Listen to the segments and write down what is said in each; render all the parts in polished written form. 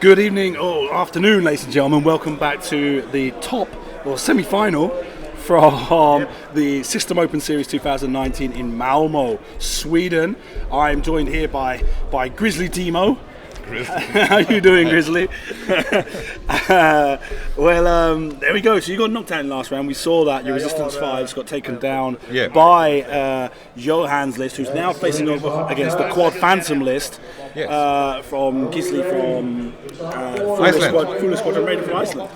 Good evening or afternoon, ladies and gentlemen. Welcome back to the top or semi-final from the System Open Series 2019 in Malmö, Sweden. I'm joined here by Grizzly Demo. How you doing, Grizzly? There we go. So you got knocked out in the last round. We saw that your Resistance 5s got taken down by Johan's list, who's now facing off against the Quad Phantom list from Gisli from Fuller Squadron Raider from Iceland.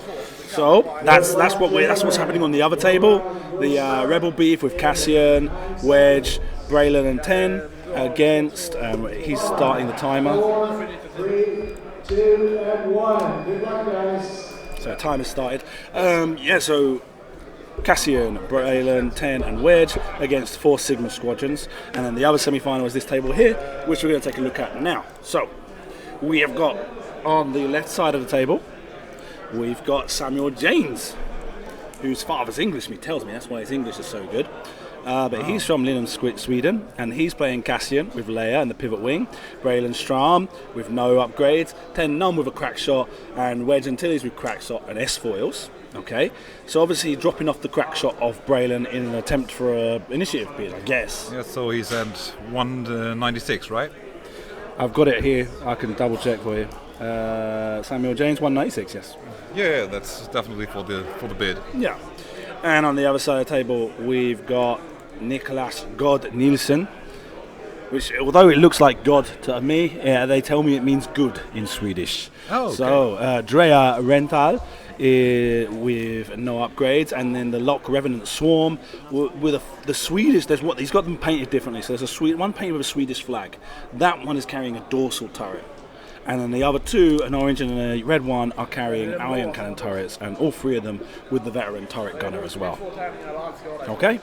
So that's what's happening on the other table. The Rebel Beef with Cassian, Wedge, Braylon, and 10 against. He's starting the timer. 3, 2, and 1. Good luck, guys. So time has started. So Cassian, Braylon, 10 and Wedge against 4 Sigma squadrons. And then the other semi-final is this table here, which we're going to take a look at now. So we have got on the left side of the table, we've got Samuel James, whose father's English, he tells me, that's why his English is so good. But he's from Nilsson, Sweden, and he's playing Cassian with Leia and the pivot wing, Braylon Stram with no upgrades, 10 none with a crack shot, and Wedge and Tilly's with crack shot and S foils. Okay, so obviously dropping off the crack shot of Braylon in an attempt for an initiative bid, I guess. Yeah, so he's at 196, right? I've got it here. I can double check for you. Samuel James 196, yes. Yeah, that's definitely for the bid. Yeah. And on the other side of the table, we've got Niklas God Nilsson, which, although it looks like God to me, they tell me it means good in Swedish. Oh, okay. So, Drea Rental with no upgrades, and then the Lock Revenant Swarm with the Swedish. He's got them painted differently. So there's one painted with a Swedish flag. That one is carrying a dorsal turret. And then the other two, an orange and a red one, are carrying ion cannon turrets, and all 3 of them with the veteran turret gunner as well. Okay,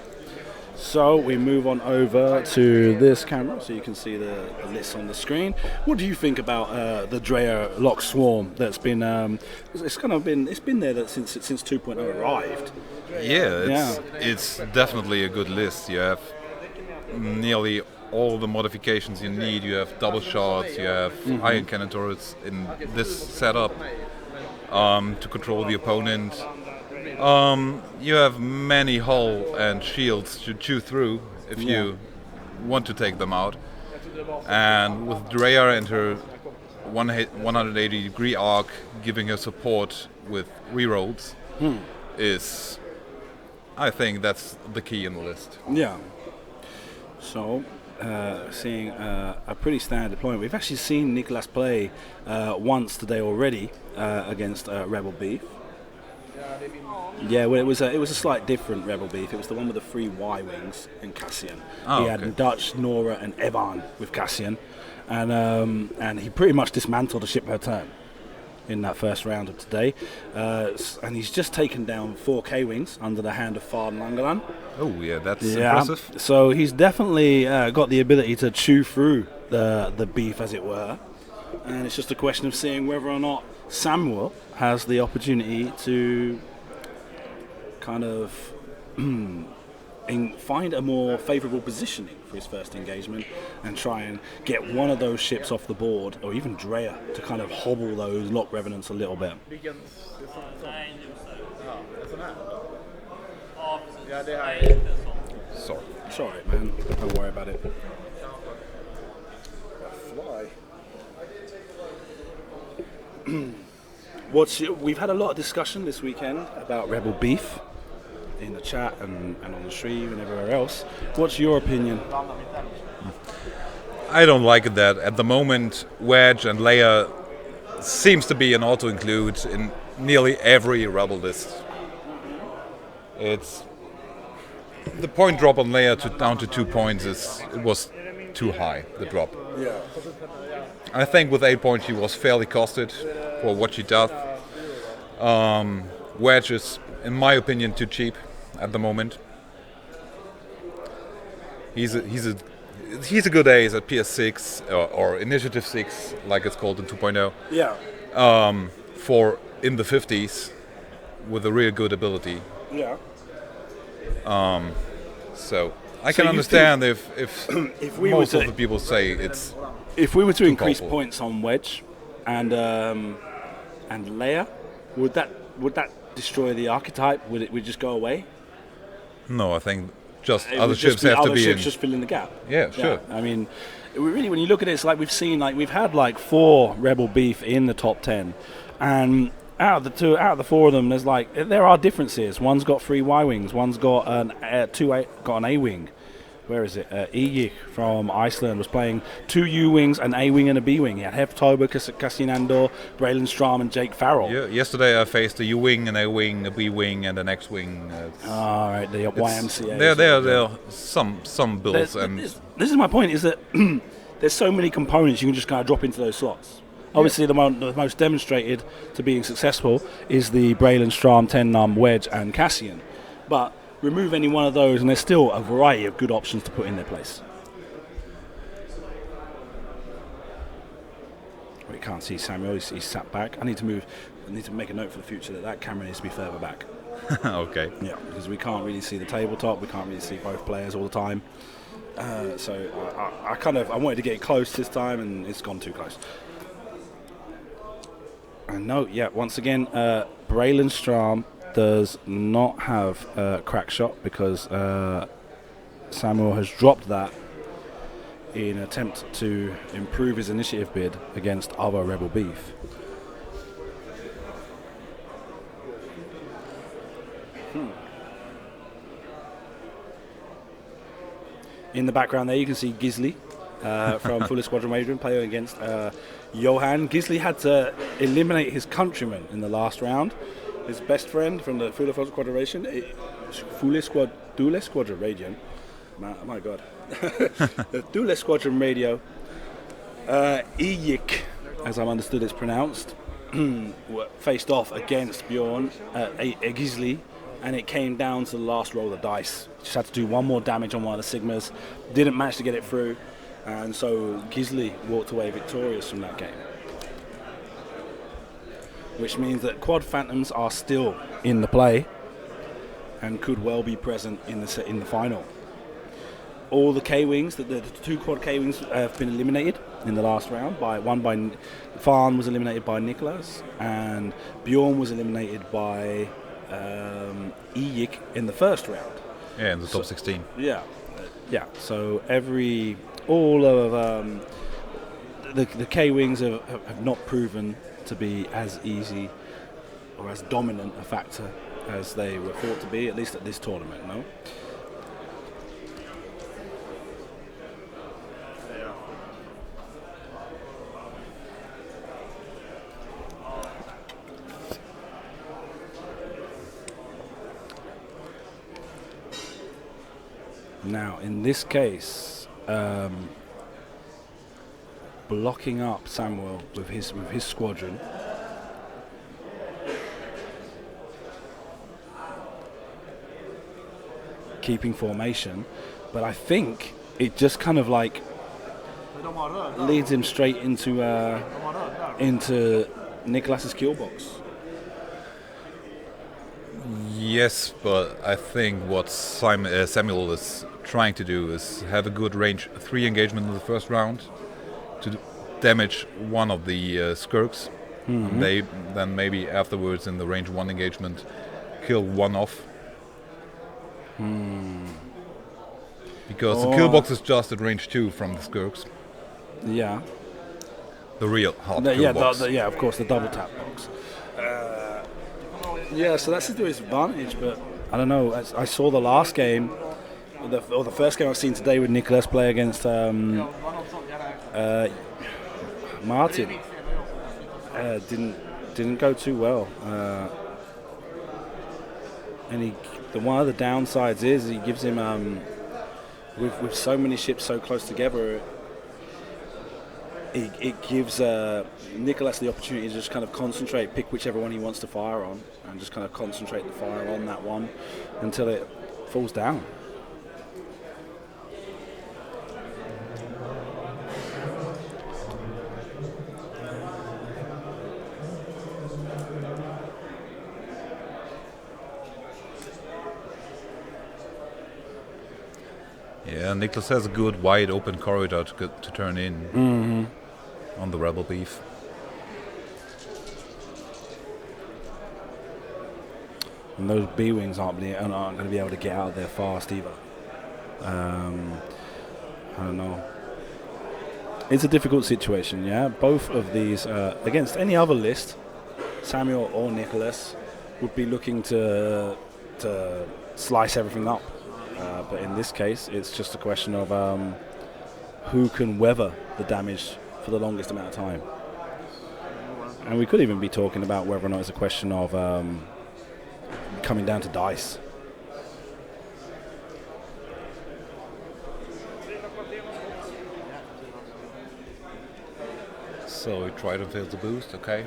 so we move on over to this camera so you can see the list on the screen. What do you think about the Drea Lock Swarm that's been it's been there since 2.0 arrived? It's definitely a good list. You have nearly all the modifications you need. You have double shots, you have ion cannon turrets in this setup to control the opponent. You have many hull and shields to chew through if you want to take them out. And with Drea and her 180 degree arc giving her support with rerolls is, I think that's the key in the list. Yeah. So seeing a pretty standard deployment. We've actually seen Niklas play once today already against Rebel Beef. Yeah, well, it was a slight different Rebel Beef. It was the one with the 3 Y-wings in Cassian. He had Dutch, Nora and Evan with Cassian, and he pretty much dismantled the ship per turn in that first round of today. And he's just taken down 4 K-wings under the hand of Farden Langeland. Oh yeah, that's impressive. So he's definitely got the ability to chew through the beef, as it were. And it's just a question of seeing whether or not Samuel has the opportunity to kind of find a more favourable positioning for his first engagement and try and get one of those ships off the board, or even Drea, to kind of hobble those Lock Revenants a little bit. Sorry, man. Don't worry about it. We've had a lot of discussion this weekend about Rebel Beef in the chat and on the stream and everywhere else. What's your opinion? I don't like that. At the moment, Wedge and Leia seems to be an auto-include in nearly every Rebel list. It's the point drop on Leia down to 2 points it was too high, the drop. Yeah. I think with 8 points she was fairly costed for what she does. Wedge is, in my opinion, too cheap at the moment. He's a good ace at PS6 or Initiative 6, like it's called in 2.0. Yeah. For in the 50s with a real good ability. Yeah. So I can understand if we most were of the people say it's if we were to increase powerful. points on Wedge and and Leia, would that destroy the archetype? Would it just go away? No, I think just It other would just ships have to other be ships in. just fill in the gap. Yeah, sure. I mean, really, when you look at it, it's like we've had like 4 Rebel beef in the top 10, and out of the 4 of them, there are differences. One's got 3 Y wings, one's got an A wing. Where is it? Ejik from Iceland was playing 2 U wings, an A wing, and a B wing. He had Heftober, Cassian Andor, Braylon Strom, and Jake Farrell. Yeah, yesterday I faced a U wing, an A wing, a B wing, and an X wing. All right, the YMCA. There are some builds, This is my point: is that there's so many components you can just kind of drop into those slots. Obviously, the most demonstrated to being successful is the Braylon Strom, 10 Num, Wedge, and Cassian. But remove any one of those, and there's still a variety of good options to put in their place. We can't see Samuel; he's sat back. I need to make a note for the future that camera needs to be further back. Okay. Yeah, because we can't really see the tabletop. We can't really see both players all the time. So I wanted to get it close this time, and it's gone too close. And no, yeah, once again, Braylon Strom does not have a crack shot because Samuel has dropped that in an attempt to improve his initiative bid against other Rebel beef. In the background there, you can see Gisli from Fuller Squadron Raven playing against Johan. Gisli had to eliminate his countryman in the last round. His best friend from the Fuller Squadron Raven, Fuller Squadron Radio. My God. The Fuller Squadron Radio. Ejik, as I've understood it's pronounced, faced off against Bjorn Gisli. And it came down to the last roll of the dice. Just had to do one more damage on one of the Sigmas. Didn't manage to get it through. And so Gisli walked away victorious from that game. Which means that Quad Phantoms are still in the play and could well be present in the final. All the K-Wings, the 2 Quad K-Wings have been eliminated in the last round. Farn was eliminated by Niklas, and Bjorn was eliminated by Ejik in the first round. Yeah, in the top 16. Yeah. So all of the K-Wings have not proven to be as easy or as dominant a factor as they were thought to be, at least at this tournament, no? Now, in this case, blocking up Samuel with his squadron, keeping formation, but I think it just kind of like leads him straight into Niklas's kill box. Yes, but I think what Samuel is trying to do is have a good range 3 engagement in the first round to damage one of the Skirks. And they then maybe afterwards in the range 1 engagement kill one off. Because the kill box is just at range 2 from the Skirks. Yeah. The real hard kill box. Of course, the double tap box. Yeah, so that's to his advantage, but I don't know. I saw the last game, or the first game I've seen today with Niklas play against Martin. Didn't go too well. And one of the downsides is he gives him with so many ships so close together. It gives Nicholas the opportunity to just kind of concentrate, pick whichever one he wants to fire on, and just kind of concentrate the fire on that one until it falls down. Yeah, Niklas has a good wide open corridor to turn in on the Rebel beef. and those B-wings aren't going to be able to get out of there fast either. I don't know. It's a difficult situation, yeah. Both of these, against any other list, Samuel or Nicholas would be looking to slice everything up. But in this case, it's just a question of who can weather the damage for the longest amount of time. And we could even be talking about whether or not it's a question of coming down to dice. So we try to fill the boost, okay.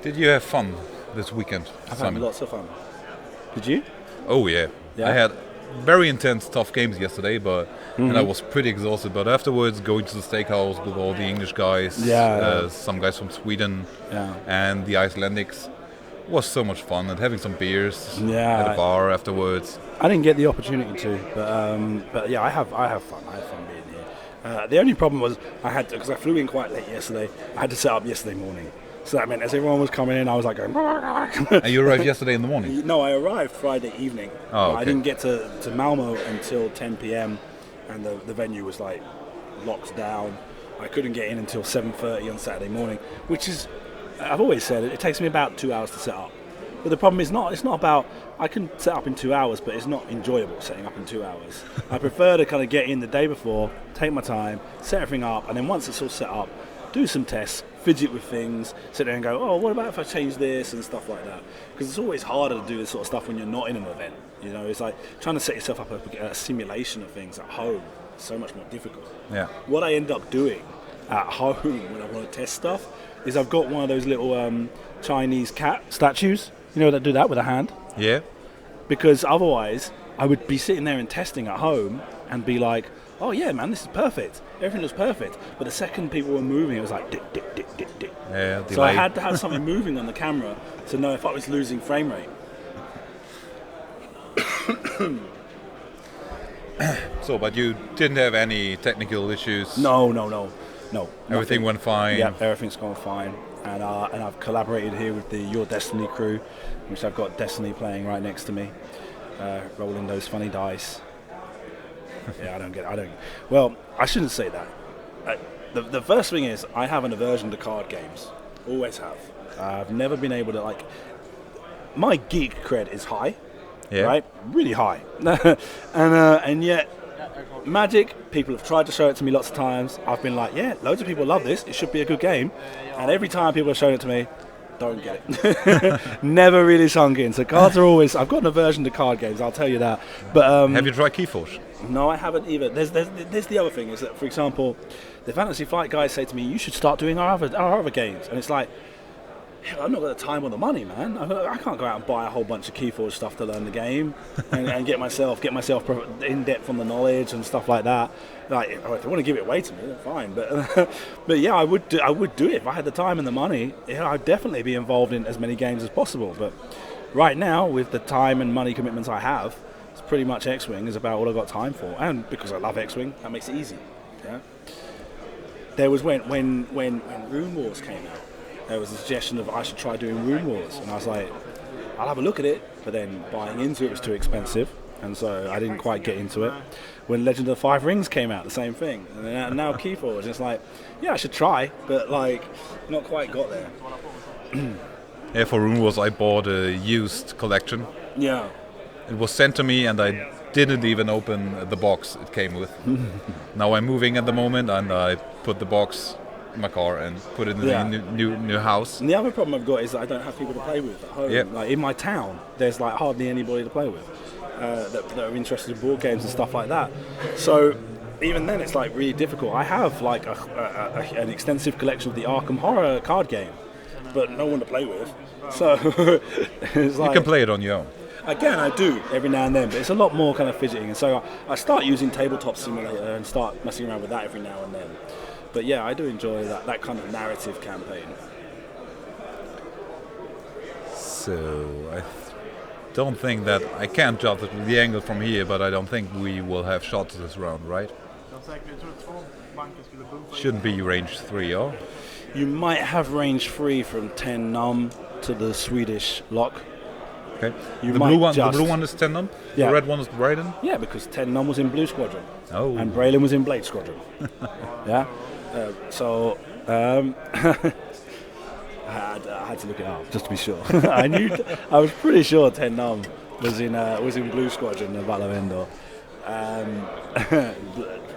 Did you have fun this weekend, I've Simon? had lots of fun. Did you? Oh yeah. I had very intense, tough games yesterday, but and I was pretty exhausted. But afterwards, going to the steakhouse with all the English guys, some guys from Sweden, and the Icelandics was so much fun. And having some beers at a bar afterwards. I didn't get the opportunity to, but yeah, I have fun. I have fun being here. The only problem was because I flew in quite late yesterday. I had to set up yesterday morning. So that meant as everyone was coming in, I was like going... And you arrived yesterday in the morning? No, I arrived Friday evening. Oh, okay. I didn't get to Malmö until 10 p.m. and the venue was like locked down. I couldn't get in until 7:30 on Saturday morning, which is, I've always said, it takes me about 2 hours to set up. But the problem is it's not about, I can set up in 2 hours, but it's not enjoyable setting up in 2 hours. I prefer to kind of get in the day before, take my time, set everything up, and then once it's all set up, do some tests, fidget with things, sit there and go, oh, what about if I change this and stuff like that? Because it's always harder to do this sort of stuff when you're not in an event. You know, it's like trying to set yourself up a simulation of things at home. It's so much more difficult. Yeah. What I end up doing at home when I want to test stuff is I've got one of those little Chinese cat statues, you know, that do that with a hand. Yeah. Because otherwise, I would be sitting there and testing at home and be like, oh yeah, man, this is perfect. Everything looks perfect. But the second people were moving, it was like, dick, dick, dick, dick, dick. Yeah, so I had to have something moving on the camera to know if I was losing frame rate. So, but you didn't have any technical issues? No. Everything went fine? Yeah, everything's gone fine. And I've collaborated here with the Your Destiny crew, which I've got Destiny playing right next to me, rolling those funny dice. Yeah, well, I shouldn't say that. The first thing is, I have an aversion to card games. Always have. I've never been able to, my geek cred is high, right? Really high. and yet, Magic, people have tried to show it to me lots of times. I've been like, yeah, loads of people love this. It should be a good game. And every time people have shown it to me, don't get it. Never really sunk in. So cards are always... I've got an aversion to card games, I'll tell you that. But have you tried Keyforge? No, I haven't either. There's the other thing is that, for example, the Fantasy Flight guys say to me, you should start doing our other games. And it's like, I've not got the time or the money, man. I can't go out and buy a whole bunch of Keyforge stuff to learn the game and get myself in depth on the knowledge and stuff like that. Like, if they want to give it away to me, then fine. But yeah, I would do it if I had the time and the money. Yeah, I'd definitely be involved in as many games as possible. But right now, with the time and money commitments I have, it's pretty much X-Wing is about all I've got time for. And because I love X-Wing, that makes it easy. Yeah. There was when Rune Wars came out. There was a suggestion of I should try doing Rune Wars, and I was like, I'll have a look at it, but then buying into it was too expensive, and so I didn't quite get into it. When Legend of the Five Rings came out, the same thing, and now Keyforge, it's like, yeah, I should try, but not quite got there. Yeah, for Rune Wars I bought a used collection. Yeah. It was sent to me and I didn't even open the box it came with. Now I'm moving at the moment and I put the box in my car and put it in the new house. And the other problem I've got is that I don't have people to play with at home. Yep. Like in my town, there's hardly anybody to play with that are interested in board games and stuff like that. So even then, it's really difficult. I have an extensive collection of the Arkham Horror card game, but no one to play with. So it's you can play it on your own. Again, I do every now and then, but it's a lot more kind of fidgeting. And so I start using Tabletop Simulator and start messing around with that every now and then. But yeah, I do enjoy that kind of narrative campaign. So don't think that I can't judge it with the angle from here, but I don't think we will have shots this round, right? Shouldn't be range 3, or? You might have range 3 from 10 num to the Swedish lock. Okay. You The might blue one is 10 num. Yeah. The red one is Brayden. Yeah, because 10 num was in Blue Squadron. Oh. And Braylon was in Blade Squadron. Yeah. I had to look it up just to be sure. I was pretty sure 10 num was in Blue Squadron, the Battle of Endor.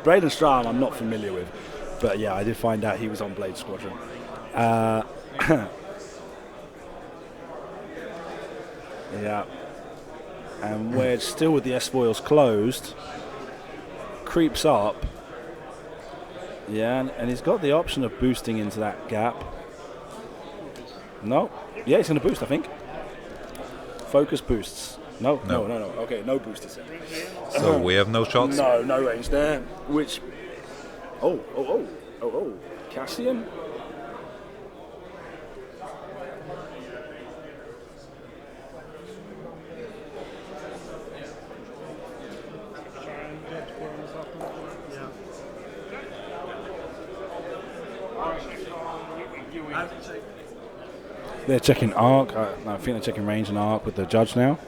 Braden Stram I'm not familiar with, but yeah, I did find out he was on Blade Squadron. Yeah, and Wedge still with the S-foils closed, creeps up. Yeah, and he's got the option of boosting into that gap. No, yeah, he's going to boost, I think. Focus boosts. No. Okay, no boosters. So we have no shots? No range there. Which. Oh. Cassian? They're checking arc. I think they're checking range and arc with the judge now.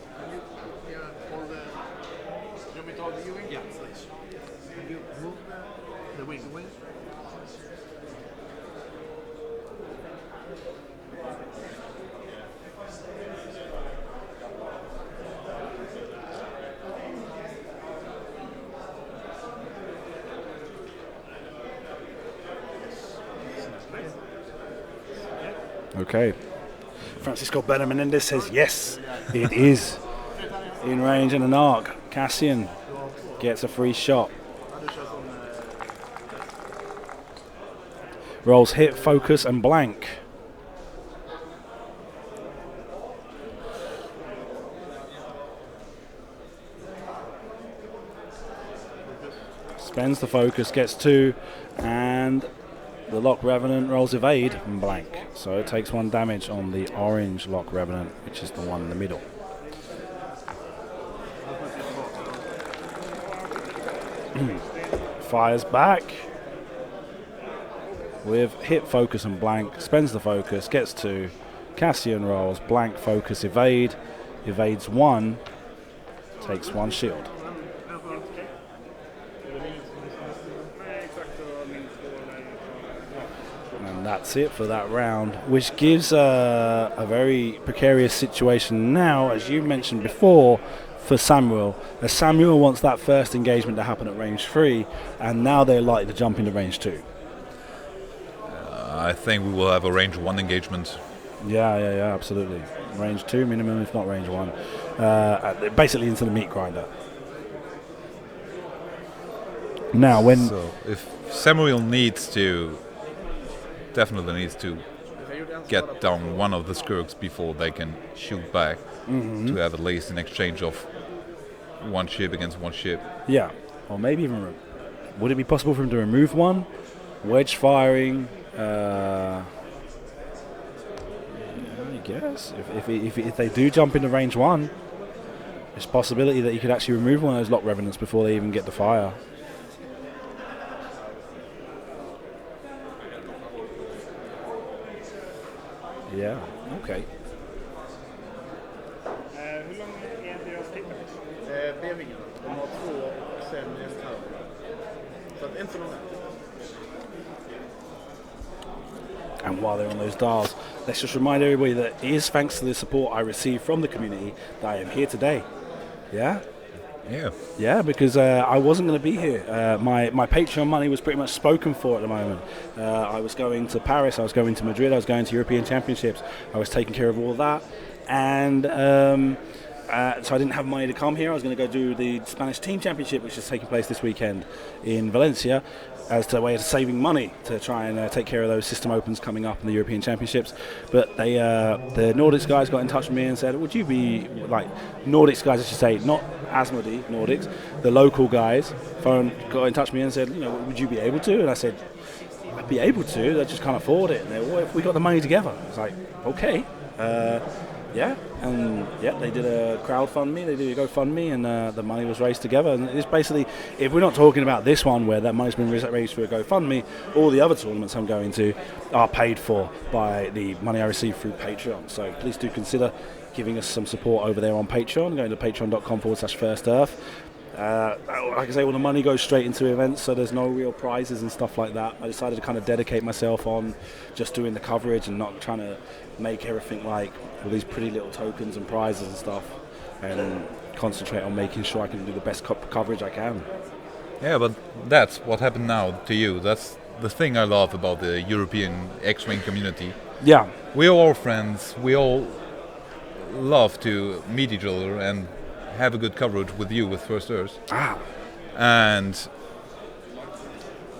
Okay. Francisco Bena Menendez says yes, it is in range and an arc. Cassian gets a free shot. Rolls hit, focus, and blank. Spends the focus, gets 2, and the Lock Revenant rolls evade and blank. So it takes 1 damage on the orange Lock Revenant, which is the one in the middle. Fires back with hit, focus, and blank. Spends the focus, gets 2. Cassian rolls blank, focus, evade. Evades 1, takes 1 shield. And that's it for that round, which gives a very precarious situation now, as you mentioned before, for Samuel. As Samuel wants that first engagement to happen at range 3, and now they're likely to jump into range 2. I think we will have a range 1 engagement. Yeah, absolutely. Range 2 minimum, if not range 1. Basically into the meat grinder. Now, So if Samuel definitely needs to get down one of the Skirks before they can shoot back, to have at least an exchange of 1 ship against 1 ship. Yeah, or maybe even would it be possible for him to remove 1? Wedge firing. I guess if they do jump into range 1, there's a possibility that you could actually remove one of those Lock Revenants before they even get the fire. Yeah, okay. Hur lång är deras titel? B-vingen. De har 2 och sen en tower. Så att inte så långa. And while they're on those dials, let's just remind everybody that it is thanks to the support I receive from the community that I am here today. Yeah? Yeah, because I wasn't going to be here. My Patreon money was pretty much spoken for at the moment. I was going to Paris, I was going to Madrid, I was going to European Championships. I was taking care of all of that. And so I didn't have money to come here. I was going to go do the Spanish Team Championship, which is taking place this weekend in Valencia, as a way of saving money to try and take care of those system opens coming up in the European Championships. But they, the Nordics guys got in touch with me and said, would you be, like, Nordics guys I should say, not Asmodee Nordics, the local guys, got in touch with me and said, you know, would you be able to? And I said, I'd be able to, I just can't afford it. And they, well, if we got the money together. I was like, okay. Yeah, and yeah, they did a crowdfundme, they did a GoFundMe, and the money was raised together. And it's basically, if we're not talking about this one where that money's been raised through a GoFundMe, all the other tournaments I'm going to are paid for by the money I receive through Patreon. So please do consider giving us some support over there on Patreon, going to patreon.com/firstearth. Like I say, all the money goes straight into events, so there's no real prizes and stuff like that. I decided to kind of dedicate myself on just doing the coverage and not trying to make everything like all these pretty little tokens and prizes and stuff, and concentrate on making sure I can do the best coverage I can. Yeah, but that's what happened now to you. That's the thing I love about the European X-Wing community. Yeah. We're all friends. We all love to meet each other and have a good coverage with you with First Earth. And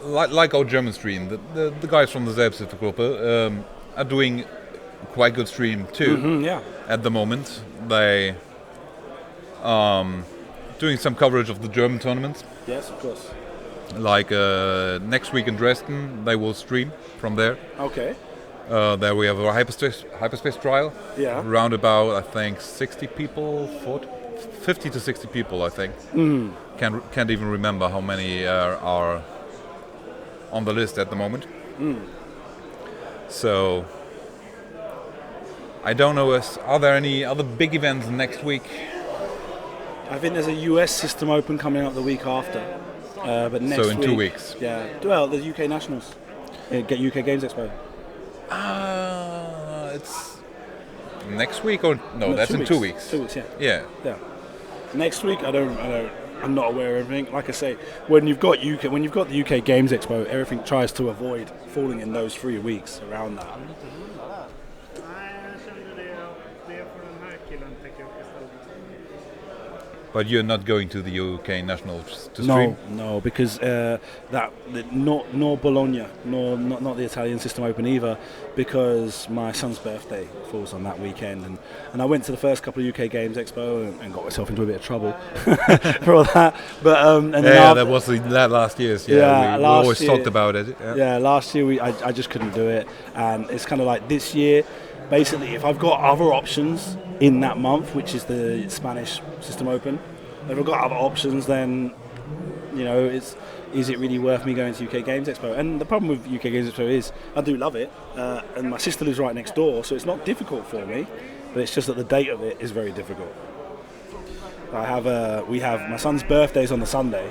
like our German stream, the guys from the Selbsthilfegruppe are doing quite good stream too. Yeah. At the moment, they doing some coverage of the German tournaments. Yes, of course. Like next week in Dresden, they will stream from there. Okay. There we have a hyperspace trial. Yeah. Around about, I think, 60 people, 50 to 60 people, I think. Can't even remember how many are on the list at the moment. So I don't know. Are there any other big events next week? I think there's a US System Open coming up the week after. But next So in 2 weeks. Yeah. Well, the UK Nationals. Get UK Games Expo. It's next week or no? That's in 2 weeks. 2 weeks, yeah. Yeah. Next week, I'm not aware of everything. Like I say, when you've got the UK Games Expo, everything tries to avoid falling in those 3 weeks around that. Nej, jag kände det är för den här killen täcker upp istället. But you're not going to the UK Nationals to stream? No, because nor Bologna, not the Italian System Open either, because my son's birthday falls on that weekend, and I went to the first couple of UK Games Expo and got myself into a bit of trouble for all that. But that was that last year's. We always talked about it. Yeah, last year I just couldn't do it, and it's kind of like this year. Basically, if I've got other options in that month, which is the Spanish System Open, if I've got other options, then is it really worth me going to UK Games Expo? And the problem with UK Games Expo is I do love it, and my sister lives right next door, so it's not difficult for me, but it's just that the date of it is very difficult. We have my son's birthday's on the Sunday,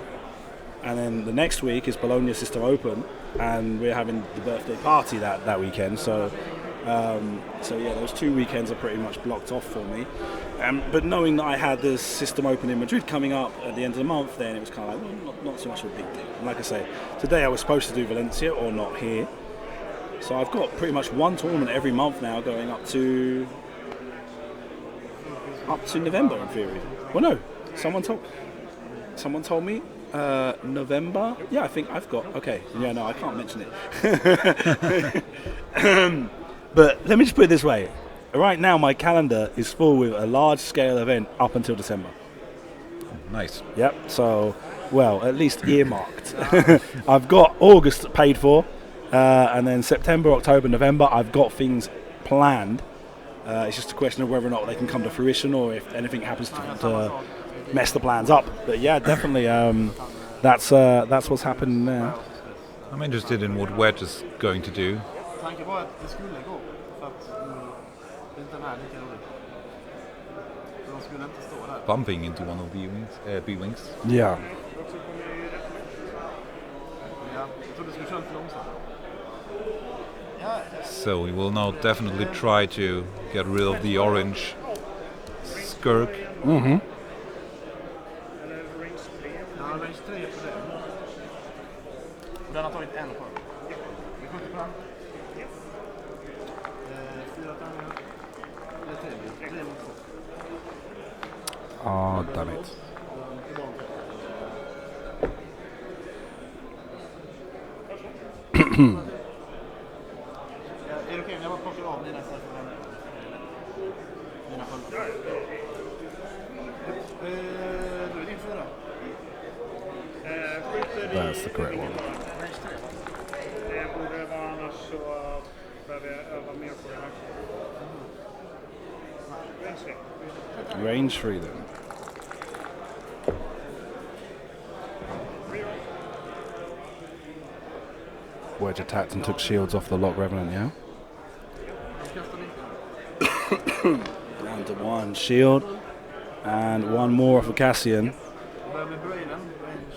and then the next week is Bologna System Open, and we're having the birthday party that weekend. So yeah, those 2 weekends are pretty much blocked off for me. But knowing that I had the System Open in Madrid coming up at the end of the month, then it was kind of like, well, not so much of a big deal. And like I say, today I was supposed to do Valencia or not here. So I've got pretty much one tournament every month now going up to November in theory. Well, no, someone told me November. Yeah, I think I've got. Okay, yeah, no, I can't mention it. But let me just put it this way. Right now, my calendar is full with a large-scale event up until December. Nice. Yep. So, well, at least earmarked. I've got August paid for, and then September, October, November. I've got things planned. It's just a question of whether or not they can come to fruition, or if anything happens to mess the plans up. But yeah, definitely, that's what's happening there. I'm interested in what Wedge is going to do. Tanken var att det skulle gå, för att det inte är lika roligt. De skulle inte stå där. Bumping into one of the B-wings. Yeah. Ja, jag trodde det skulle köra lite långsamt. So we will now definitely try to get rid of the orange skirk. Mm-hmm. Eller range 3. Ja, range 3 på det. Och den har tagit en på. Vi skjuter på den. 4 tärningar. Det är 3 mot 2. Oh, damn it. Är det okej om jag bara plockar av mina sköldar? Du är din 4. That's the correct one. Det borde vara, annars så behöver jag öva mer på det här. Range 3 then. Wedge attacked and took shields off the Lock Revenant, yeah? Down to 1 shield. And 1 more off of Cassian. Börjar med Brainen, range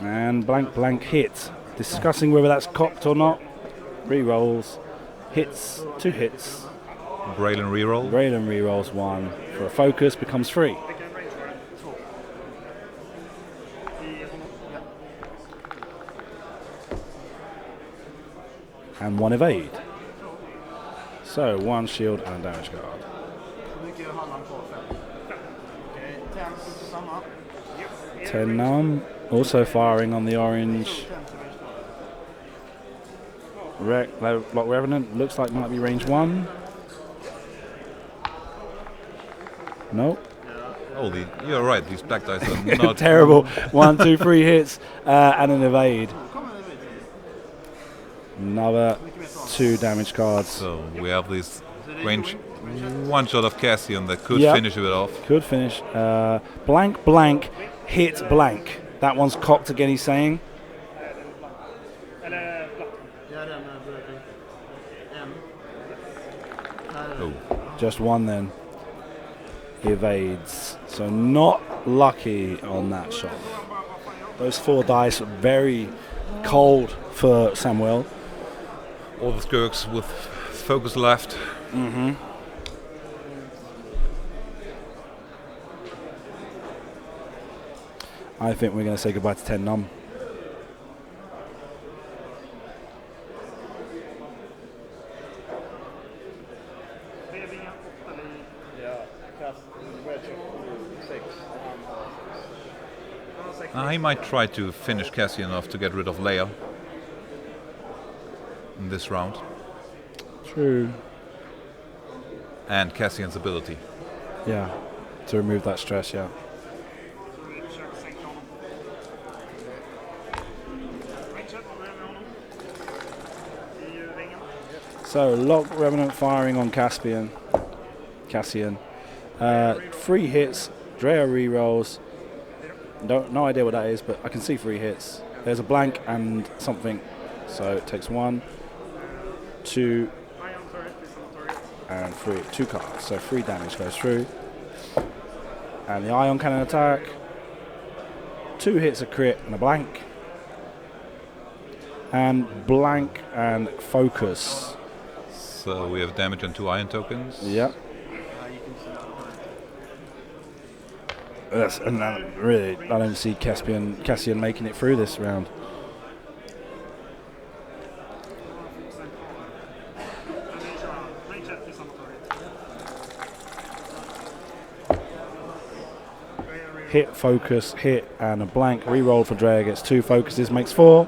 2. And blank hit. Discussing whether that's cocked or not. Rerolls. Hits, 2 hits. Braylon reroll. Braylon rerolls 1. For a focus, becomes 3. And 1 evade. So 1 shield and a damage card. Så mycket har han på 5. Okej, 10 på samma. 10 numb. Also firing on the orange. 10 till range 2. Lock Revenant looks like might be range 1. Nope. Holy, you're right. These black dice are not Terrible. 1, 2, 3 hits and an evade. Another 2 damage cards. So we have this range 1 shot of Cassian that could Yep. finish it off. Could finish. Blank hit blank. That one's cocked again, he's saying. Eller platt. Ja, den är Brainen. En. Oh. Just 1 then. Evades. So not lucky on that shot. Those 4 dice are very cold for Samuel. All the Skirks with focus left. I think we're going to say goodbye to 10 numb. Revinga 8 liv. Ja, kast. Wedge 6. He might try to finish Cassian off to get rid of Leia in this round. True. And Cassian's ability. Yeah. To remove that stress, yeah. Så vi försöker sänka honom. Range up, börjar med honom. I ringen. So Lock Revenant firing on Cassian. 3 hits. Drea rerolls. No idea what that is, but I can see 3 hits. There's a blank and something. So it takes 1, 2, Ion turret is on target. and 3. 2 cards. So 3 damage goes through. And the Ion Cannon attack. 2 hits, a crit, and a blank. And blank and focus. So we have damage and 2 iron tokens. Yep. And really, I don't see Cassian making it through this round. Range up is on target. Hit, focus, hit, and a blank. Reroll for Drea, gets 2 focuses, makes 4.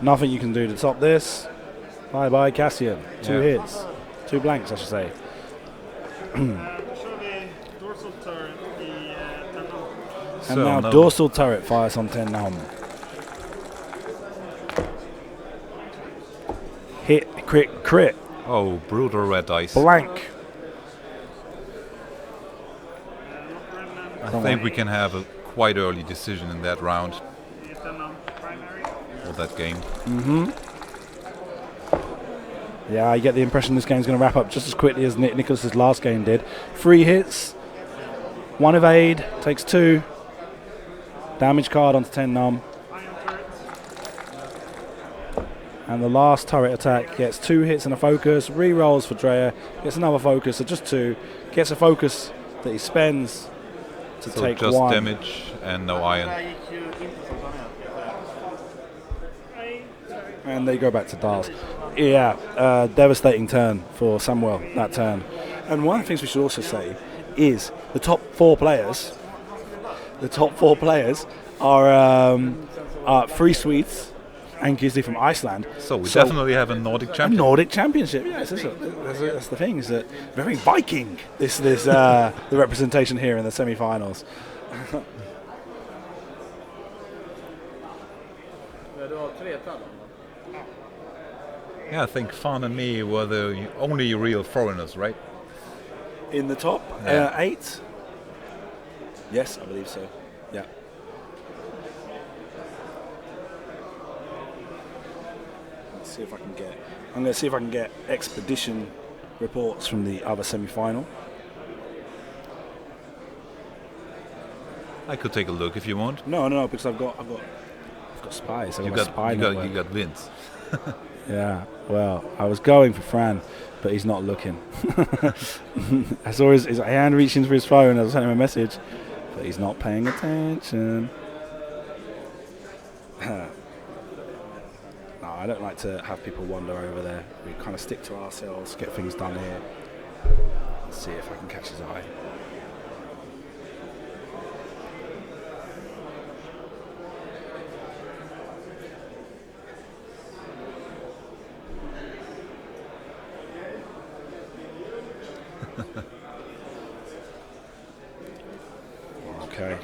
Nothing you can do to top this. Bye-bye, Cassian. 2 Yeah. hits. 2 blanks, I should say. Då kör vi dorsal turret i 10 numb. And So now no- dorsal turret fires on 10 numb. Hit, crit, Oh, brutal red dice. blank. Lock Revenant I think we can have a quite early decision in that round i 10 numb primary. or that game. Yeah, I get the impression this game's going to wrap up just as quickly as Niklas' last game did. 3 hits, 1 evade, takes 2. Damage card onto 10 numb. Ion turret. And the last turret attack gets 2 hits and a focus. Re-rolls for Drea, gets another focus, so just 2. Gets a focus that he spends to So take just 1. damage and no Det iron. där gick ju inte som planerat. Nej, And they go back to Dars. Yeah, devastating turn for Samuel, that turn. And one of the things we should also say is the top 4 players. The top 4 players are 3 Swedes and Gizzy from Iceland. So we definitely have a Nordic A champion. Nordic championship. Yes, that's the thing. Is that very Viking? This the representation here in the semi-finals. Ja, du har 3 tallar. Yeah, I think Fan and me were the only real foreigners, right? In the top, Yeah. 8. Yes, I believe so. Yeah. Let's see if I can get. I'm going to see if I can get expedition reports from the other semi-final. I could take a look if you want. No, because I've got spies. I've got spy network. You got Vince. Yeah. Well, I was going for Fran, but he's not looking. I saw his hand reaching for his phone. I was sending him a message, but he's not paying attention. No, I don't like to have people wander over there. We kind of stick to ourselves, get things done here. Let's see if I can catch his eye. Okay.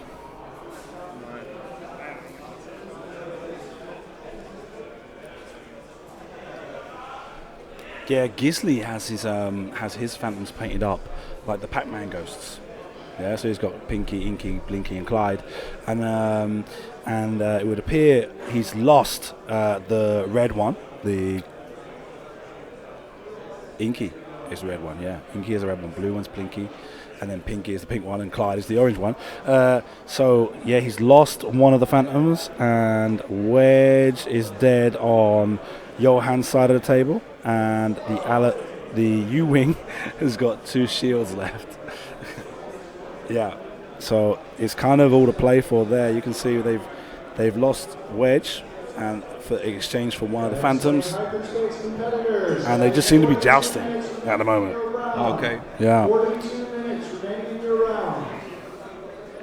Yeah, Gisley has his phantoms painted up like the Pac-Man ghosts. Yeah, so he's got Pinky, Inky, Blinky, and Clyde, and it would appear he's lost the red one. The Inky is the red one. Yeah, Inky is the red one. Blue one's Blinky, and then Pinky is the pink one, and Clyde is the orange one. So yeah, he's lost one of the phantoms, and Wedge is dead on Johan's side of the table, and the U-wing has got 2 shields left. Yeah, so it's kind of all to play for there. You can see they've lost Wedge, and for exchange for one of the phantoms, and they just seem to be jousting at the moment. Okay. Yeah.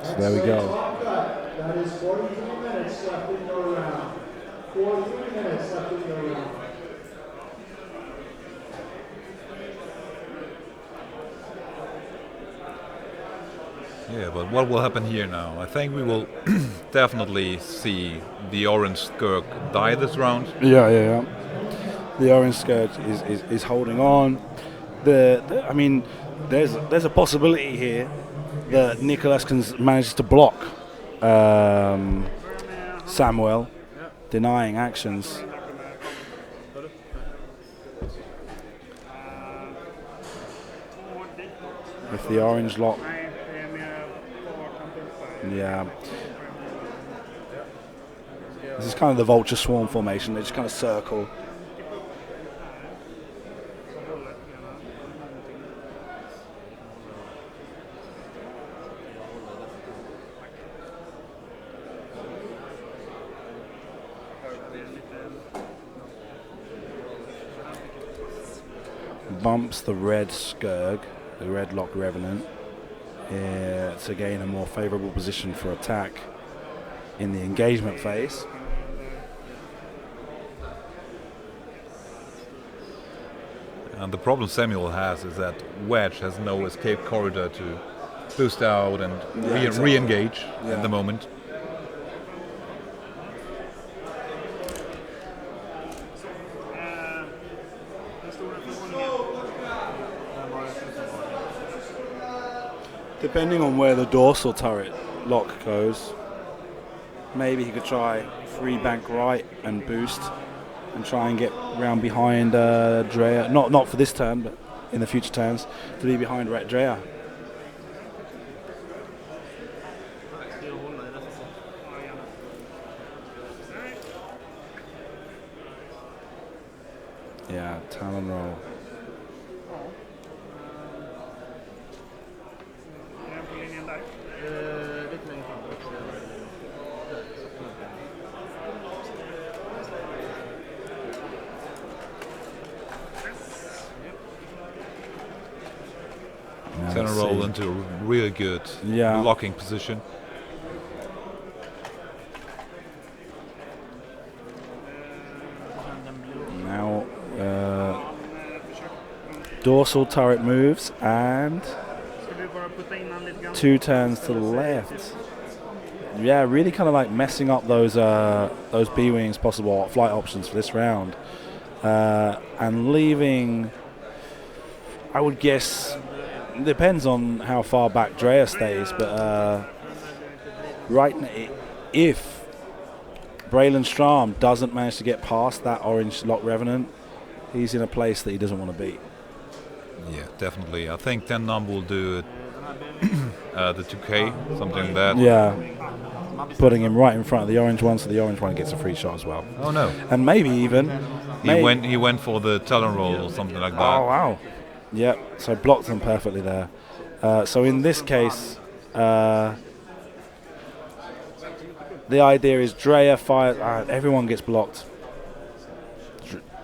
So there we go. That is 43 minutes left in your round. 43 minutes left in your round. Yeah, but what will happen here now? I think we will definitely see the orange Skirk die this round. Yeah. The orange skirt is holding on. I mean, there's a possibility here that Niklas can manage to block Samuel, denying actions. If the orange lock. Yeah. This is kind of the vulture swarm formation. They just kind of circle. Bumps the red Skurg, the red lock revenant, to gain a more favourable position for attack in the engagement phase. And the problem Samuel has is that Wedge has no escape corridor to boost out and re-engage at the moment. Depending on where the dorsal turret lock goes, maybe he could try free bank right and boost and try and get round behind Drea. Not for this turn, but in the future turns, to be behind Drea. Yeah, Talon roll. Lite längre fram. Gonna roll into a really good locking position. Now dorsal turret moves and 2 turns to the left. Yeah, really kind of like messing up those B-wings possible flight options for this round, and leaving. I would guess depends on how far back Drea stays, but if Braylon Stram doesn't manage to get past that orange Lock Revenant, he's in a place that he doesn't want to be. Yeah, definitely. I think 10 num will do it. The 2K, something like that. Yeah, putting him right in front of the orange one, so the orange one gets a free shot as well. Oh no! And maybe even He went for the Talon roll or something like that. Oh wow! Yep. So blocked them perfectly there. So in this case, the idea is Drea fire. Everyone gets blocked.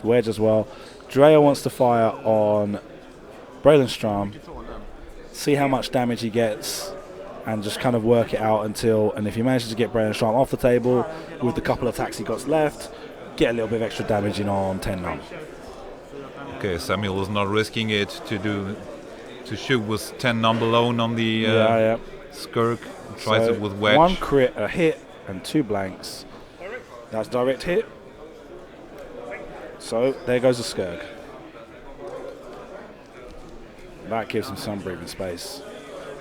Wedge as well. Drea wants to fire on Braylon Stram, see how much damage he gets, and just kind of work it out until. And if he manages to get Braylon Stram off the table with the couple of attacks he got left, get a little bit of extra damage in on 10 num. Okay, Samuel is not risking it to shoot with 10 num alone on the Skirk. Tries it with Wedge. 1 crit, a hit, and 2 blanks. That's direct hit. So there goes the Skirk. That gives him some breathing space,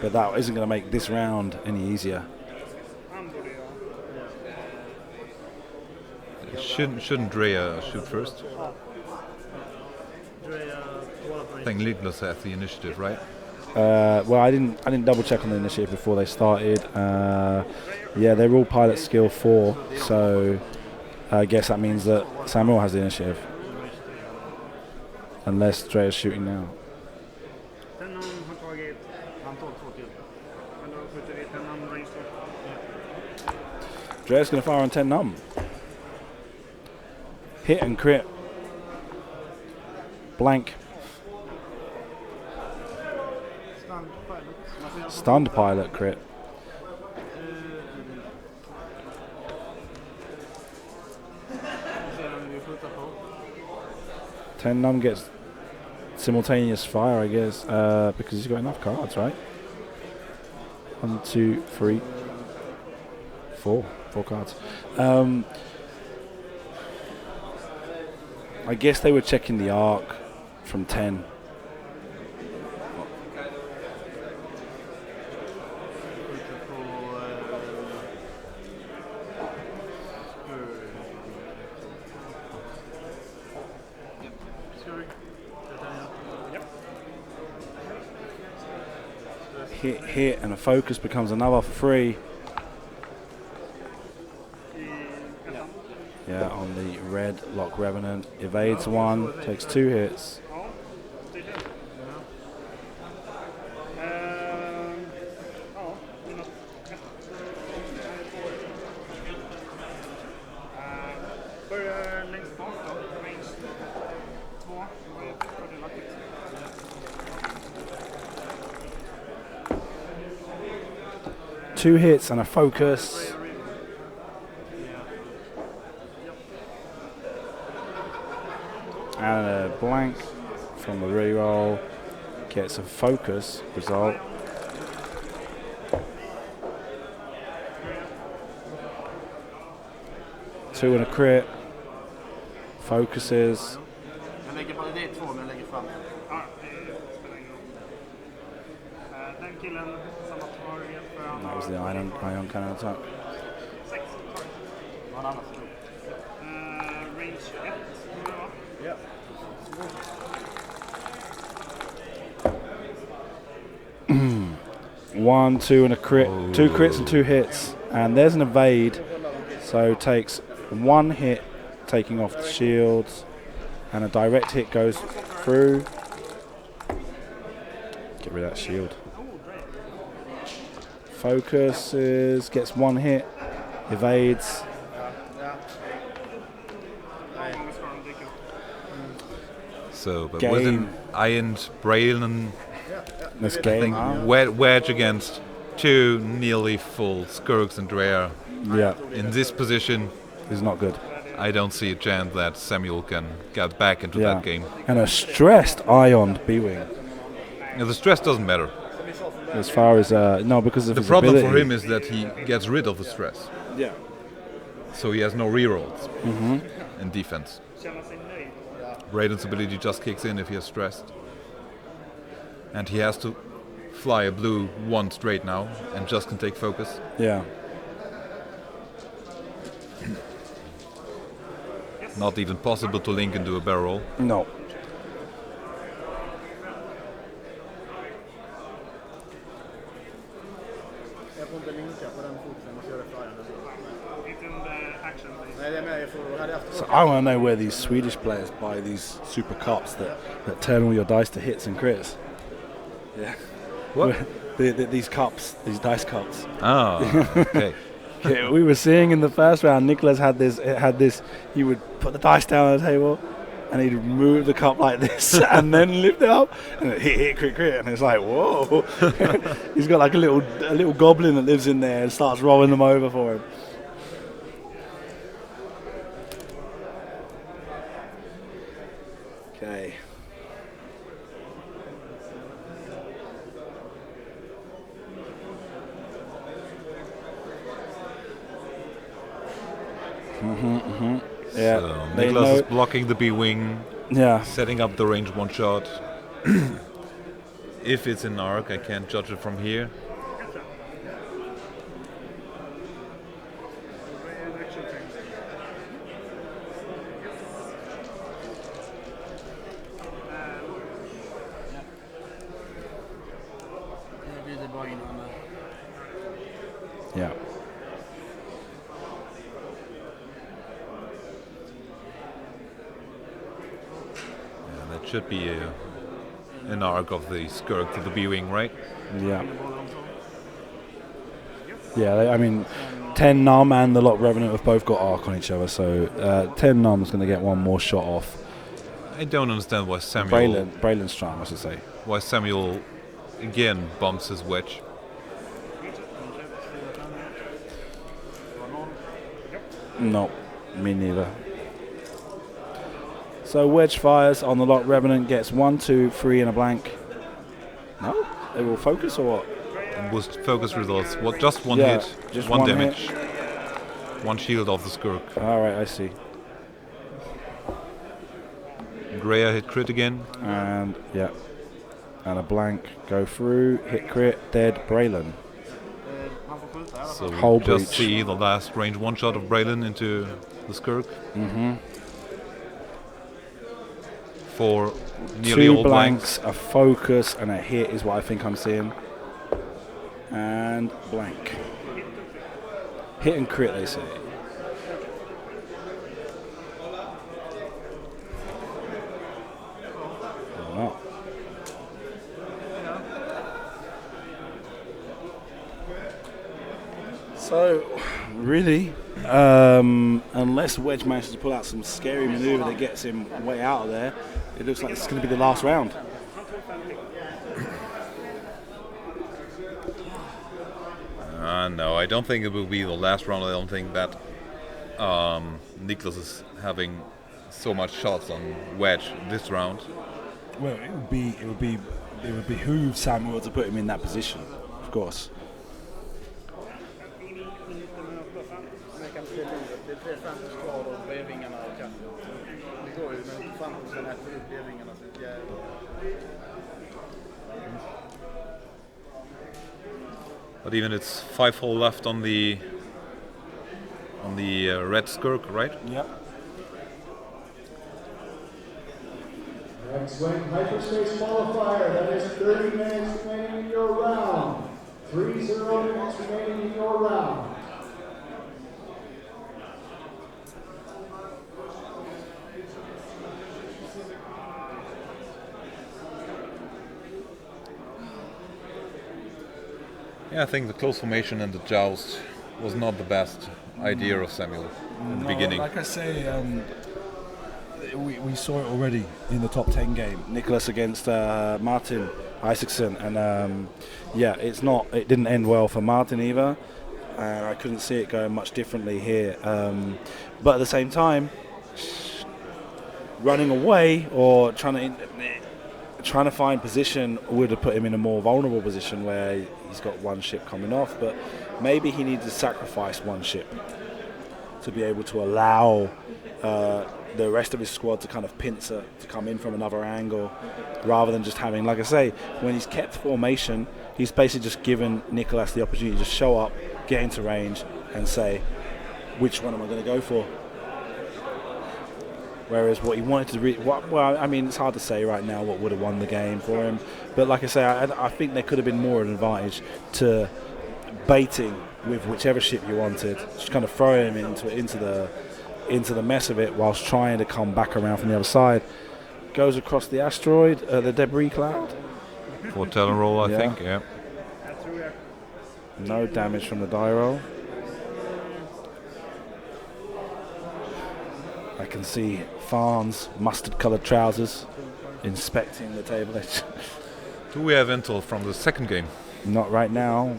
but that isn't going to make this round any easier. Shouldn't Drea shoot first? I think Niklas has the initiative, right? Well, I didn't double check on the initiative before they started. Yeah, they're all pilot skill 4, so I guess that means that Samuel has the initiative, unless Drea's shooting now. Drea's going to fire on 10 num. Hit and crit. Blank. Stunned pilot crit. Ten num gets simultaneous fire, I guess, because he's got enough cards, right? 1, 2, 3, 4 cards. I guess they were checking the arc from 10. Hit, and a focus becomes another for free. Yeah, on the red Lock Revenant. Evades 1, takes 2 hits. Two hits and a focus. And a blank from the reroll. Gets a focus result. Two and a crit. Focuses. That was the ion cannon attack. Range 1. 1, 2 and a crit. 2 crits and 2 hits. And there's an evade. So takes 1 hit, taking off the shields. And a direct hit goes through. Get rid of that shield. Focuses, gets 1 hit, evades. So, but Game. with an Iron Braylon, This I game. think wedge against 2 nearly full Skirks and Drea. Yeah, In this position, is not good. I don't see a chance that Samuel can get back into that game. And a stressed Ion B-Wing. The stress doesn't matter. As far as no, because of The his problem ability. for him is that he gets rid of the stress, Yeah. so he has no rerolls in defense. Känna sig nöjd. Braden's ability just kicks in if he is stressed, and he has to fly a blue one straight now, and just can take focus. Yeah. Not even possible to link into a barrel roll. No. Jag får inte linka på den foten och köra flyande. Inte under action. Nej, det är med. Jag får... Hade jag haft So I want to know where these Swedish players buy these super cups that turn all your dice to hits and crits. Yeah. What? These cups, these dice cups. Ah, okay. Yeah, we were seeing in the first round, Niklas had this. He would put the dice down on the table, and he'd move the cup like this, and then lift it up, and hit, crit, and it's like, whoa! He's got like a little goblin that lives in there and starts rolling them over for him. Okay. Yeah. So they Niklas know- is blocking the B-wing, Yeah. setting up the range one shot. If it's an arc, I can't judge it from here. Action things. Jag bjuder bara in honom. Yeah. Yeah, that should be an arc of the Skirk to the B-wing, right? Yeah. Yeah, I mean, 10 Num and the Lock Revenant have both got arc on each other, so 10 Num's going to get one more shot off. I don't understand why Samuel Braylon's trying, I should say. Again bumps his wedge. No, me neither. So Wedge fires on the Lock Revenant, gets 1, 2, 3 and a blank. No? They will focus or what? And boost focus results. What? Just one Yeah, hit, just one one damage, one shield off the Skirk. Alright, I see. Greya hit crit again. And, yeah. And a blank, go through, hit crit, dead, Braylon. Han får skjuta i alla fall. So Hull we just breach. see the last range one shot of Braylon into the Skirk. For nearly 2 all blanks, a focus, and a hit is what I think I'm seeing. And blank. Hit and crit, they say. Or not. So, really, unless Wedge manages to pull out some scary maneuver that gets him way out of there, it looks like this is going to be the last round. No, I don't think it will be the last round. I don't think that Niklas is having so much shots on wedge this round. Well, it would behoove Samuel to put him in that position, of course. Men jag kan se livet. Det är 3 Phantoms kvar och B-vingarna och katten. Det går ju, men Phantomsen äter upp B-vingarna så det är... But even it's 5 hole left on the red Skirk, right? Yep. Next wing, hyperspace qualifier. That is 30 minutes remaining in your round. 30 minutes remaining in your round. Yeah, I think the close formation and the joust was not the best idea of Samuel in the beginning. Like I say, we saw it already in the top 10 game. Nicholas against Martin Isaacson, and it didn't end well for Martin either. And I couldn't see it going much differently here. But at the same time, running away or trying to trying to find position would have put him in a more vulnerable position where he's got one ship coming off, but maybe he needs to sacrifice one ship to be able to allow the rest of his squad to kind of pincer, to come in from another angle, rather than just having, like I say, when he's kept formation, he's basically just given Niklas the opportunity to just show up, get into range, and say, which one am I going to go for? Whereas what he wanted to well, I mean, it's hard to say right now what would have won the game for him. But like I say, I think there could have been more of an advantage to baiting with whichever ship you wanted, just kind of throwing him into the mess of it whilst trying to come back around from the other side. Goes across the asteroid, the debris cloud. For Talon roll, I think, yeah. No damage from the die roll. I can see Farn's mustard-coloured trousers inspecting the table edge. Do we have intel from the second game? Not right now.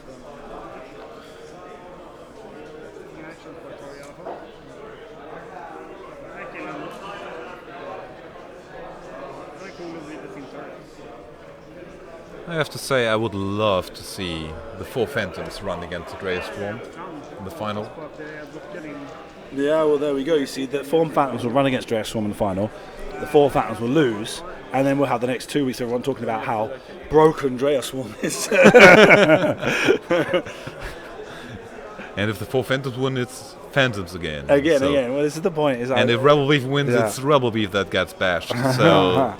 I have to say, I would love to see the 4 Phantoms run against the Drea Swarm in the final. Yeah, well, there we go. You see, the 4 Phantoms will run against Drea Swarm in the final. The 4 Phantoms will lose, and then we'll have the next 2 weeks of everyone talking about how broken Drea Swarm is. And if the 4 Phantoms win, it's Phantoms again. Again. Well, this is the point. And if Rebel Beef wins, it's Rebel Beef that gets bashed. So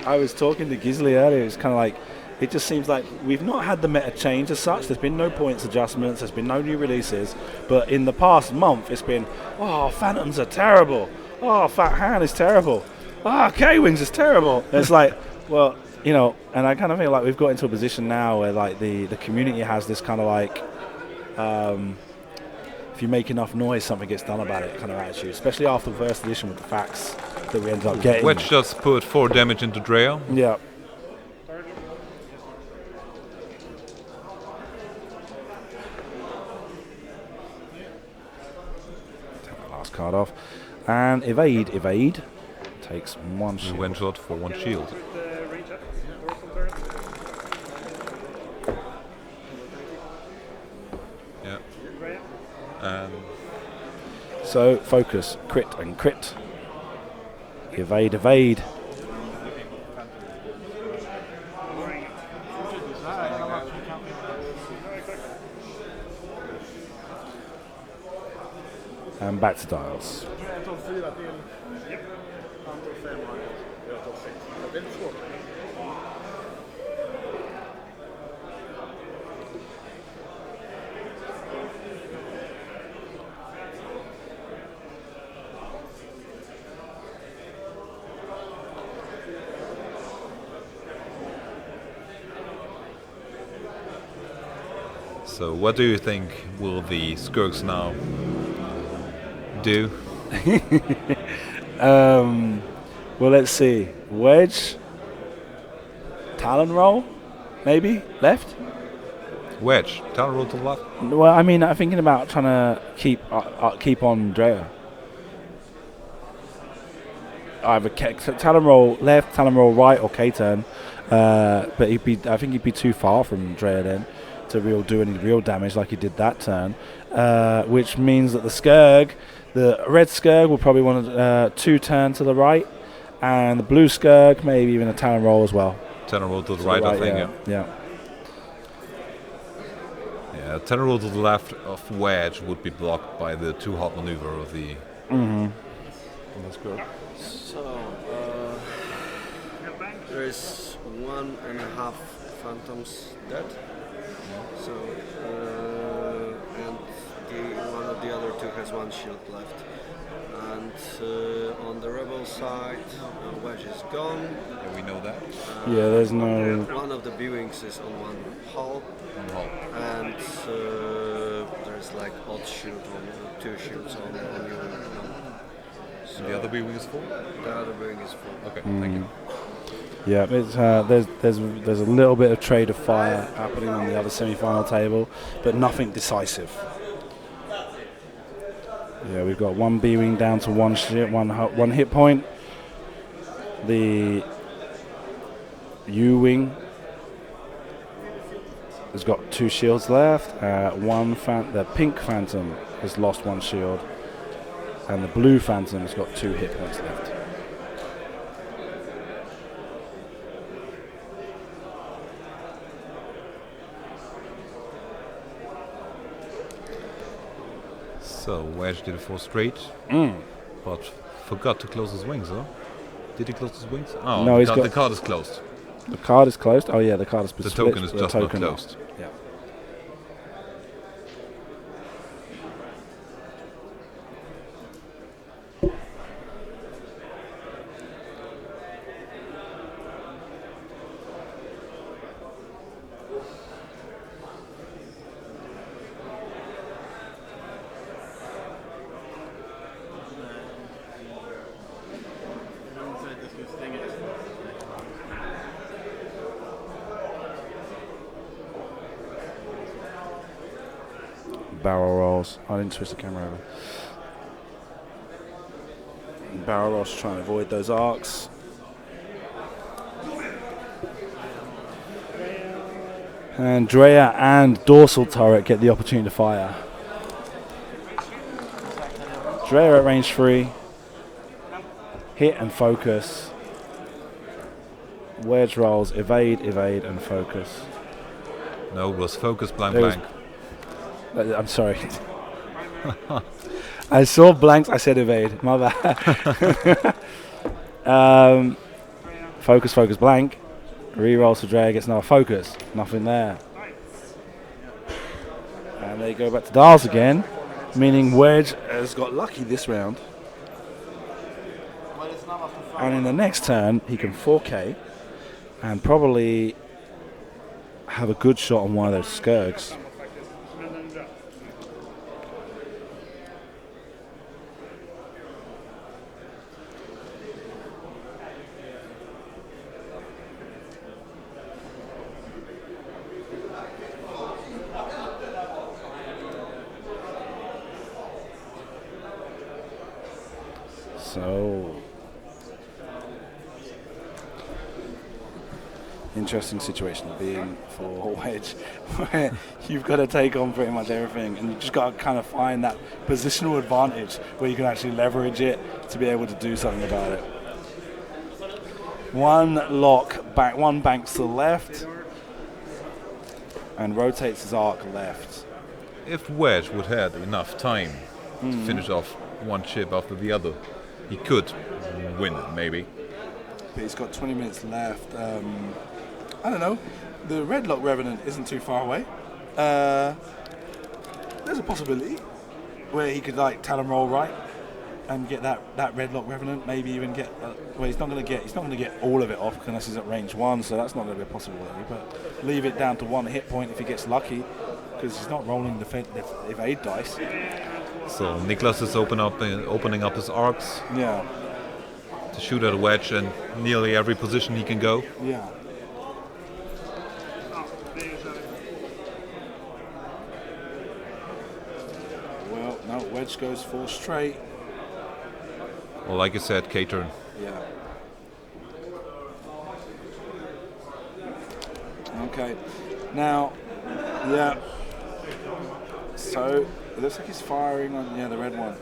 I was talking to Gisley earlier. It's kind of like, it just seems like we've not had the meta change as such. There's been no points adjustments. There's been no new releases. But in the past month, it's been, Phantoms are terrible. Fat Hand is terrible. K-Wings is terrible. And it's like, well, and I kind of feel like we've got into a position now where like the community has this kind of like, if you make enough noise, something gets done about it kind of attitude, especially after the first edition with the facts that we ended up getting. Wedge just put 4 damage into Drea. Yeah. Last card off. And evade. Takes 1 shield. 1 shot for 1 shield. Yeah. So focus, crit and crit. Evade. And back to dials. So what do you think will the Skurks now do? Well, let's see. Wedge, Talon roll, maybe left. Wedge, Talon roll to the left. Well, I mean, I'm thinking about trying to keep on Drea. Either Talon roll left, Talon roll right, or K-turn. But I think he'd be too far from Drea then to do any real damage like he did that turn. Which means that the red Skurg will probably want to 2-turn to the right, and the blue Skurg maybe even a Talon roll as well. Talon roll to the right, I think. Yeah. Yeah, Talon roll to the left of Wedge would be blocked by the 2-hop maneuver of the. So there is 1.5 Phantoms dead. So and one of the other 2 has 1 shield left. And on the rebel side, Wedge is gone. Yeah, we know that. There's no. One of the B-wings is on 1 hull. And there's like odd shield on 2 shields on you. So the other B-wing is full? The other B-wing is full. Okay, thank you. Yeah, it's, there's a little bit of trade of fire happening on the other semi-final table, but nothing decisive. Yeah, we've got 1 B-wing down to 1 hit point. The U-Wing has got 2 shields left. The pink Phantom has lost 1 shield, and the blue Phantom has got 2 hit points left. So Wedge did a 4 straight, but forgot to close his wings, huh? Did he close his wings? Oh, No, the card is closed. The card is closed. Oh yeah, the card is The split. token is The just not token closed. Yeah. Barrel rolls. I didn't twist the camera over. Barrel rolls, trying to avoid those arcs. And Drea and Dorsal Turret get the opportunity to fire. Drea at range 3. Hit and focus. Wedge rolls, evade, and focus. No, it was focus, blank, There was- blank. I'm sorry. I saw blanks, I said evade. My bad. Focus, blank. Rerolls for Drea, gets another focus. Nothing there. And they go back to dials again, meaning Wedge has got lucky this round. And in the next turn, he can 4K and probably have a good shot on one of those Skirgs. So, interesting situation to be in for Wedge, where you've got to take on pretty much everything, and you just got to kind of find that positional advantage where you can actually leverage it to be able to do something about it. One lock back, one banks to the left, and rotates his arc left. If Wedge would have enough time to finish off one chip after the other, he could win it, maybe. But he's got 20 minutes left. I don't know. The Redlock Revenant isn't too far away. There's a possibility where he could like Talon roll right and get that Redlock Revenant. Maybe even get. Well, he's not going to get all of it off unless he's at range 1. So that's not going to be a possibility. But leave it down to 1 hit point if he gets lucky, because he's not rolling the evade dice. So Niklas is opening up his arcs Yeah. to shoot at a Wedge in nearly every position he can go. Yeah. Well, no, Wedge goes 4 straight. Well, like I said, K-turn. Yeah. Okay. Now, yeah. So, it looks like he's firing on, the red one.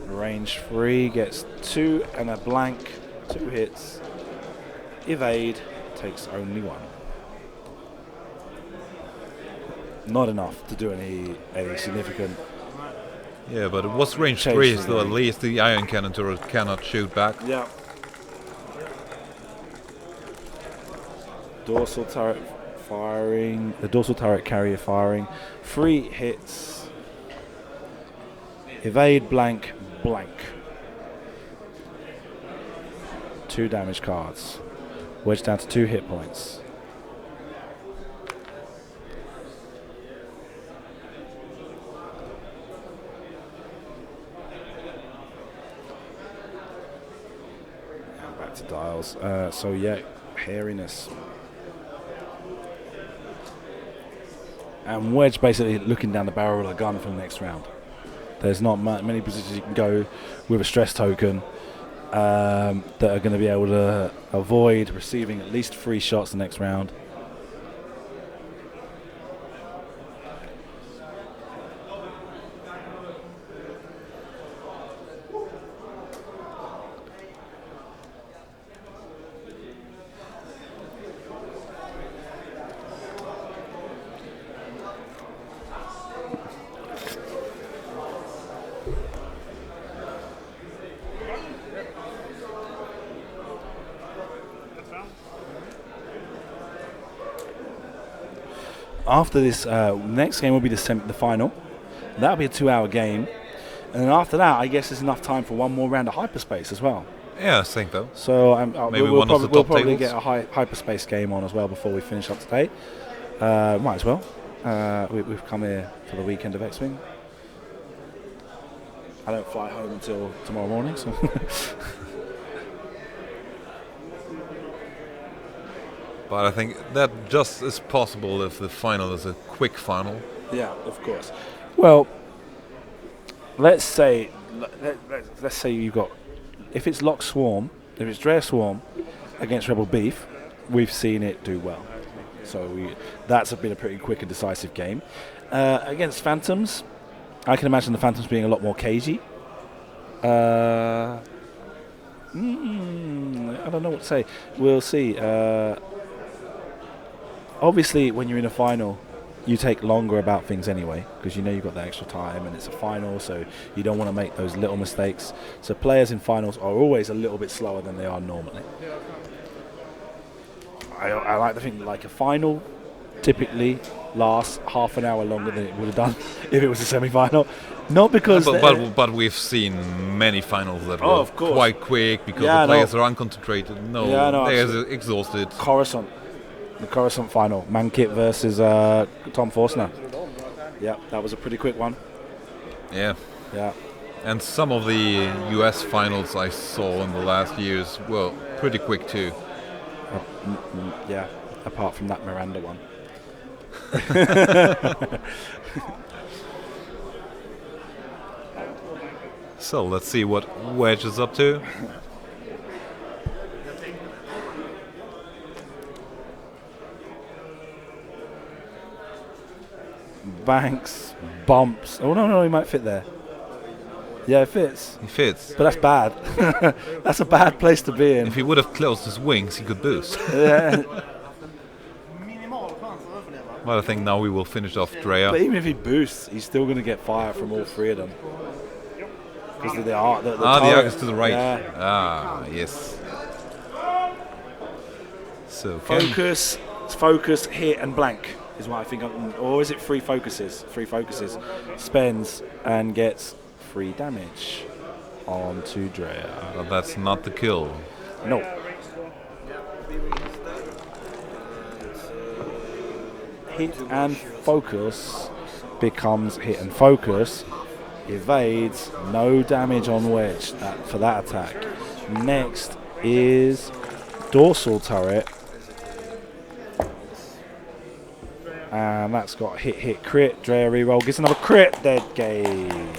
Range 3, gets 2 and a blank, 2 hits. Evade, takes only 1. Not enough to do any significant. Yeah, but it was range Change 3, the so at range. least the iron cannon turret cannot shoot back. Yeah. Dorsal turret firing. The dorsal turret carrier firing. 3 hits. Evade, blank. 2 damage cards. Wedge down to 2 hit points. And back to dials. So yeah, hairiness. And Wedge basically looking down the barrel of the gun for the next round. There's not many positions you can go with a stress token that are going to be able to avoid receiving at least 3 shots the next round. After this, next game will be the final. That'll be a 2-hour game. And then after that, I guess there's enough time for one more round of hyperspace as well. Yeah, I think so. So Maybe we'll one of the we'll top probably tables. get a hyperspace game on as well before we finish up today. Might as well. We've come here for the weekend of X-Wing. I don't fly home until tomorrow morning, so... But I think that just is possible if the final is a quick final. Yeah, of course. Well, let's say you've got, if it's Lock Swarm, if it's Drea Swarm against Rebel Beef, we've seen it do well. So that's been a pretty quick and decisive game. Against Phantoms, I can imagine the Phantoms being a lot more cagey. I don't know what to say. We'll see. Obviously, when you're in a final, you take longer about things anyway, because you know you've got that extra time and it's a final, so you don't want to make those little mistakes. So players in finals are always a little bit slower than they are normally. I like to think that like a final typically lasts half an hour longer than it would have done if it was a semi-final. Not because... But we've seen many finals that were of course. quite quick because the players are unconcentrated. They're exhausted. Coruscant. The Coruscant final. Mankit versus Tom Forstner. Yeah, that was a pretty quick one. Yeah. Yeah. And some of the US finals I saw in the last years were pretty quick too. Yeah, apart from that Miranda one. So let's see what Wedge is up to. Banks, bumps. Oh no, he might fit there. Yeah, it fits. He fits. But that's bad. That's a bad place to be in. If he would have closed his wings, he could boost. Yeah. But I think now we will finish off Drea. But even if he boosts, he's still going to get fire from all 3 of them. Because the arc is to the right. Yeah. Ah, yes. So focus, hit, and blank is what I think. Or is it 3 focuses? 3 focuses. Spends and gets 3 damage onto Drea. But that's not the kill. No. Hit and focus becomes hit and focus. Evades, no damage on Wedge for that attack. Next is dorsal turret. And that's got hit, crit. Drea reroll gets another crit. Dead game.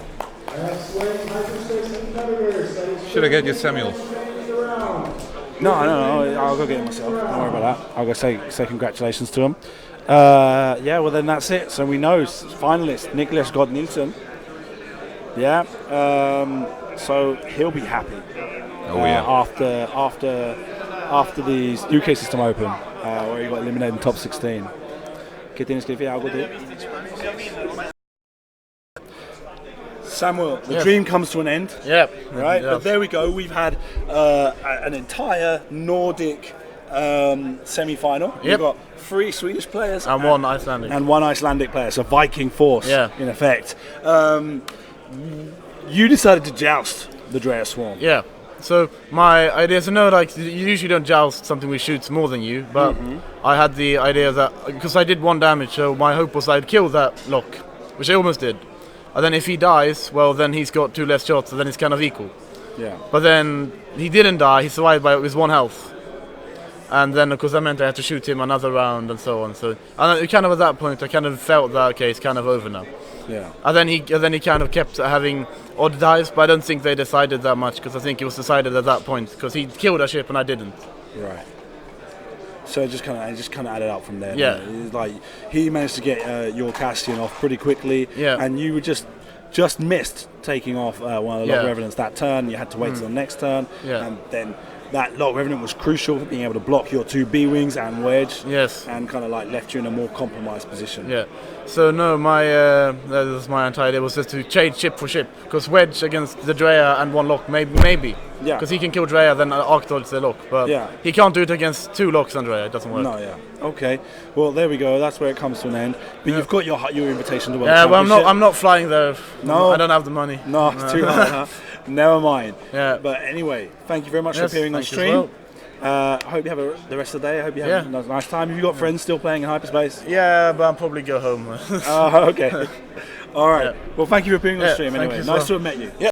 Should I get you Samuel? No, I'll go get it myself. Don't worry about that. I'll go say congratulations to him. Yeah, well then that's it. So we know finalist Niklas got Nilsson. Yeah. So he'll be happy. Oh yeah. After the UK System Open, where he got eliminated in top 16. ¿Qué tienes que decir? Algo de... Samuel, the dream comes to an end. Yeah. Right? Yeah. But there we go. We've had an entire Nordic semi-final. Yep. We've got 3 Swedish players. And 1 Icelandic. And 1 Icelandic player. So Viking force, in effect. You decided to joust the Drea Swarm. Yeah. So my idea is like you usually don't joust something which shoots more than you, but I had the idea that because I did 1 damage, so my hope was I'd kill that lock, which I almost did. And then if he dies, well then he's got 2 less shots, so then it's kind of equal. Yeah. But then he didn't die, he survived with 1 health. And then of course that meant I had to shoot him another round and so on. So and kind of at that point I kind of felt that okay, it's kind of over now. Yeah. And then he kind of kept having odd dives, but I don't think they decided that much because I think it was decided at that point because he killed a ship and I didn't. Right. So it just kind of added up from there. Yeah. Didn't it? It's like he managed to get your Castian off pretty quickly. Yeah. And you were just missed taking off one of the Log Revenants that turn. You had to wait till the next turn. Yeah. And then that Log Revenant was crucial for being able to block your two B-wings and wedge. Yes. And kind of like left you in a more compromised position. Yeah. So no, that was my entire idea was just to trade ship for ship because wedge against the Drea and one lock maybe. Yeah. Because he can kill Drea, then arc dodge the lock, but he can't do it against two locks on Drea. It doesn't work. No, yeah. Okay. Well, there we go. That's where it comes to an end. But you've got your invitation to World Yeah, well, Championship. I'm not flying there. No. I don't have the money. No, it's too hard. Huh? Never mind. Yeah. But anyway, thank you very much for appearing on thank you as stream. well. I hope you have the rest of the day. I hope you have a nice time. Have you got friends still playing in hyperspace? Yeah, but I'll probably go home. Okay. All right. Yeah. Well, thank you for appearing on Yeah, stream thank anyway. you as Nice well. to have met you. Yeah.